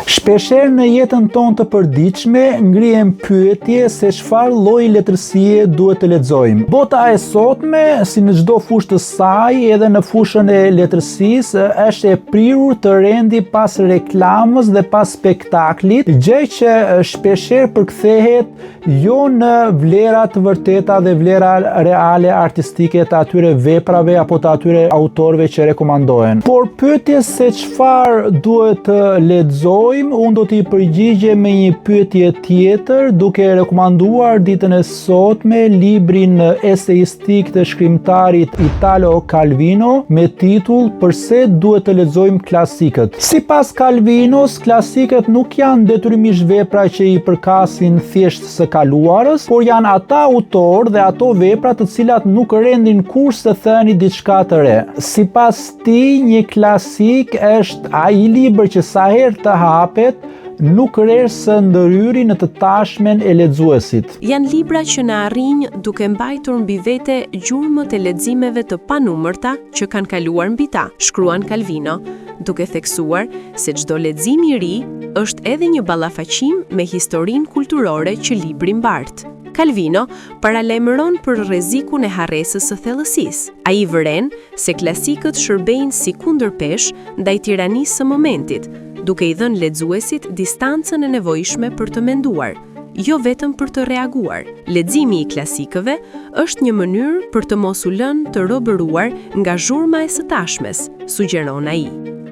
Shpeshherë në jetën tonë të përditshme ngrihen pyetje se çfarë lloji letërsie duhet të lexojmë. Bota e sotme, si në çdo fushë të saj, edhe në fushën e letërsisë, është e prirur të rendi pas reklamës dhe pas spektaklit, gjë që shpeshherë përkthehet jo në vlera të vërteta dhe vlera reale artistike të atyre veprave apo të atyre autorëve që rekomandohen. Por pyetjes se çfarë duhet të lexojmë, unë do t'i përgjigje me një pyetje tjetër, duke rekomanduar ditën e sotme librin eseistik të shkrimtarit Italo Calvino me titull Pse duhet të lexojmë klasikët. Sipas Calvinos, klasikët nuk janë detyrimisht vepra që i përkasin thjesht së kaluarës, por janë ata autorë dhe ato vepra të cilat nuk rendin kurrë të thënë diçka të re. Sipas tij, një klasik është ai libër që sa herë të hapet, nuk rrë së ndërhyri në të tashmen e lexuesit. Janë libra që na arrinj duke mbajtur mbi vete gjurmët e leximeve të panumërta që kanë kaluar mbi ta, shkruan Calvino, duke theksuar se çdo lexim i ri është edhe një ballafaqim me historinë kulturore që libri mbart. Calvino paralajmëron për rrezikun e harresës së thellësisë. Ai vëren se klasikët shërbejnë si kundërpesh ndaj tiranisë së momentit, duke i dhënë lexuesit distancën e nevojshme për të menduar, jo vetëm për të reaguar. Leximi i klasikëve është një mënyrë për të mos u lënë të robëruar nga zhurma e së tashmes, sugjeron ai.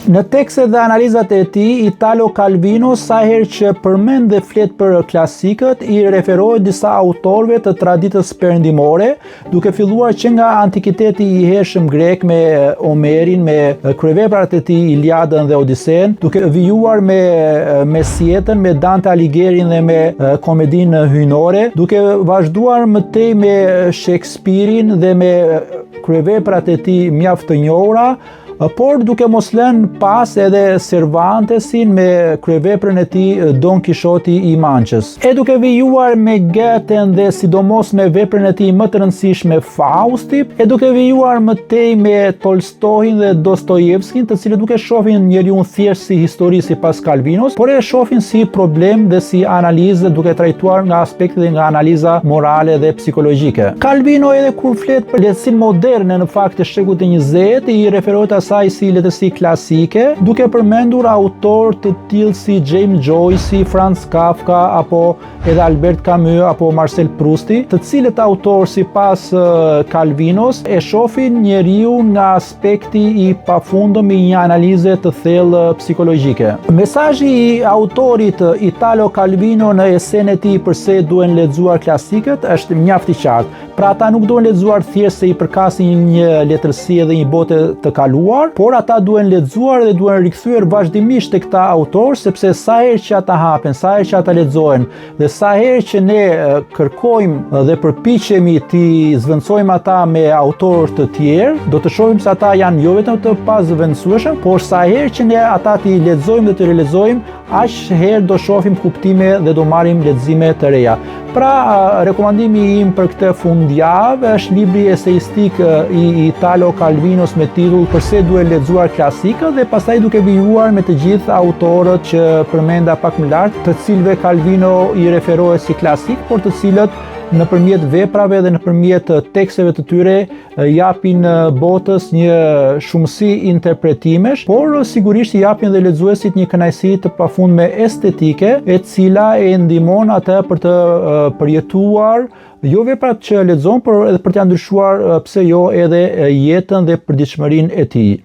Në tekstet dhe analizat e tij, Italo Calvino sa herë që përmend dhe flet për klasikët, i referohet disa autorëve të traditës perëndimore, duke filluar që nga antikiteti i hershëm grek me Homerin, me kryeveprat e tij Iliadën dhe Odiseen, duke vijuar me Mesjetën, me Dante Alighirin dhe me komedinë hyjnore, duke vazhduar mëtej me Shakespearein dhe me kryeveprat e tij mjaft të njohura, por duke mos lënë pas edhe Cervantesin me kryeveprën e tij Don Quixoti i Manches. E duke vijuar me Goethen dhe sidomos me veprën e tij më të rëndësishme Fausti, e duke vijuar mëtej me Tolstoin dhe Dostojevskin, të cilët duke shohin njeriu thjesht si histori sipas Calvinos, por e shohin si problem dhe si analizë duke trajtuar nga aspekti dhe nga analiza morale dhe psikologjike. Calvino edhe kur flet për lehtësinë moderne në fakt të shekullit të 20, i referohet asaj si letërsi klasike, duke përmendur autorë të tillë si James Joyce, Franz Kafka apo edhe Albert Camus apo Marcel Prousti, të cilët autorë sipas Calvinos e shohin njeriu nga aspekti i pafundëm i një analize të thellë psikologjike. Mesazhi i autorit Italo Calvino në esenë e tij pse duhen lexuar klasikët është mjaft i qartë. Pra ata nuk duhen lexuar thjesht se i përkasin një letërsi dhe një bote të kaluar, por ata duhen lexuar dhe duhen rikthyer vazhdimisht tek këta autor, sepse sa herë që ata hapen, sa herë që ata lexohen dhe sa herë që ne kërkojmë dhe përpiqemi të zvendësojmë ata me autorë të tjerë, do të shohim se ata janë jo vetëm të pazëvendësueshëm, por sa herë që ne ata t'i lexojmë dhe të rilexojmë, aq herë do shohim kuptime dhe do marrim lexime të reja. Pra, rekomandimi im për këtë fundjavë është libri eseistik i Italo Calvinos me titull Pse duhet lexuar klasikët, dhe pastaj duke vijuar me të gjithë autorët që përmenda pak më lart, të cilëve Calvino i referohet si klasik, por të cilët nëpërmjet veprave dhe nëpërmjet teksteve të tyre japin botës një shumësi interpretimesh, por sigurisht i japin dhe lexuesit një kënaqësi të pafundme estetike, e cila e ndihmon atë për të përjetuar jo veprat që lexon, por edhe për t'ia ndryshuar pse jo edhe jetën dhe përditshmërinë e tij.